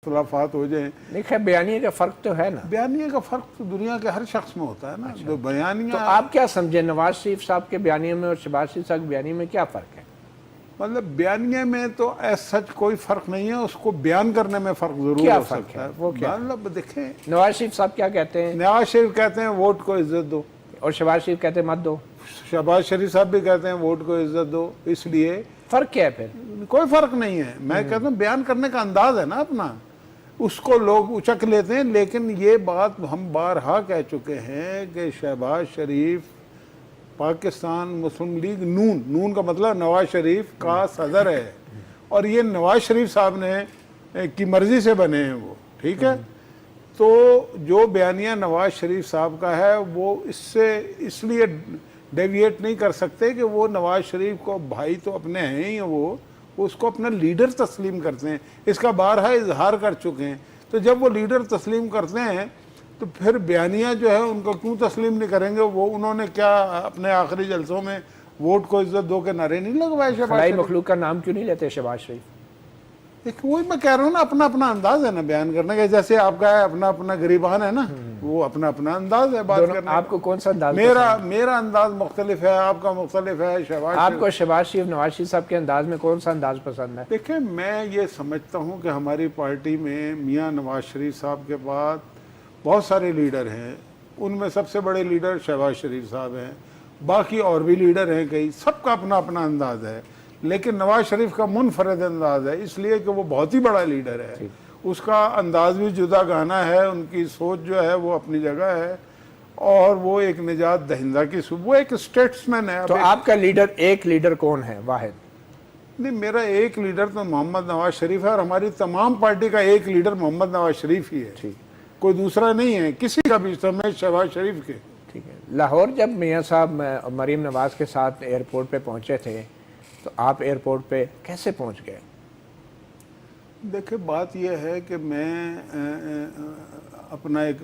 اختلافات ہو جائیں. دیکھیں بیانیے کا فرق تو ہے نا. بیانیے کا فرق تو دنیا کے ہر شخص میں ہوتا ہے نا. جو بیانیہ تو آپ کیا سمجھیں نواز شریف صاحب کے بیانیے میں اور شہباز شریف صاحب کے بیانیے میں کیا فرق ہے؟ مطلب بیانیے میں تو ایس سچ کوئی فرق نہیں ہے, اس کو بیان کرنے میں فرق ضرور کیا ہو فرق سکتا ہے؟ ہے. وہ کیا ہے؟ مطلب دیکھیں, نواز شریف صاحب کیا کہتے ہیں نواز شریف کہتے ہیں ووٹ کو عزت دو, اور شہباز شریف کہتے ہیں مت دو. شہباز شریف صاحب بھی کہتے ہیں ووٹ کو عزت دو. اس لیے فرق کیا ہے پھر؟ کوئی فرق نہیں ہے. میں کہتا ہوں بیان کرنے کا انداز ہے نا اپنا, اس کو لوگ اچک لیتے ہیں. لیکن یہ بات ہم بارہا کہہ چکے ہیں کہ شہباز شریف پاکستان مسلم لیگ نون کا مطلب نواز شریف کا صدر ہے, اور یہ نواز شریف صاحب نے کی مرضی سے بنے ہیں وہ, ٹھیک ہے. تو جو بیانیہ نواز شریف صاحب کا ہے وہ اس لیے ڈیویٹ نہیں کر سکتے کہ وہ نواز شریف کو بھائی تو اپنے ہیں ہی, وہ اس کو اپنا لیڈر تسلیم کرتے ہیں. اس کا بارہا اظہار کر چکے ہیں. تو جب وہ لیڈر تسلیم کرتے ہیں تو پھر بیانیہ جو ہے ان کو کیوں تسلیم نہیں کریں گے؟ وہ انہوں نے کیا اپنے آخری جلسوں میں ووٹ کو عزت دو کے نعرے نہیں لگوائے شہباز خلائی شریف؟ مخلوق کا نام کیوں نہیں لیتے شہباز شریف؟ وہی میں کہہ رہا ہوں نا, اپنا اپنا انداز ہے نا بیان کرنے کا. جیسے آپ کا ہے اپنا اپنا گریبان ہے نا, وہ اپنا اپنا انداز ہے بات کرنے کا. آپ کو کون سا انداز؟ میرا انداز مختلف ہے, آپ کا مختلف ہے. آپ کو شہباز شریف نواز شریف صاحب کے انداز میں کون سا انداز پسند ہے؟ دیکھیں, میں یہ سمجھتا ہوں کہ ہماری پارٹی میں میاں نواز شریف صاحب کے بعد بہت سارے لیڈر ہیں. ان میں سب سے بڑے لیڈر شہباز شریف صاحب ہیں, باقی اور بھی لیڈر ہیں کئی. سب کا اپنا اپنا انداز ہے, لیکن نواز شریف کا منفرد انداز ہے, اس لیے کہ وہ بہت ہی بڑا لیڈر ہے. اس کا انداز بھی جدا گانا ہے, ان کی سوچ جو ہے وہ اپنی جگہ ہے, اور وہ ایک نجات دہندہ کی وہ ایک اسٹیٹسمین ہے. تو آپ کا ایک لیڈر کون ہے واحد؟ نہیں, میرا ایک لیڈر تو محمد نواز شریف ہے, اور ہماری تمام پارٹی کا ایک لیڈر محمد نواز شریف ہی ہے. کوئی دوسرا نہیں ہے کسی کا بھی, سمیت شہباز شریف کے. ٹھیک ہے. لاہور جب میاں صاحب مریم نواز کے ساتھ ایئرپورٹ پہ پہنچے تھے تو آپ ایئرپورٹ پہ کیسے پہنچ گئے؟ دیکھیں, بات یہ ہے کہ میں اپنا ایک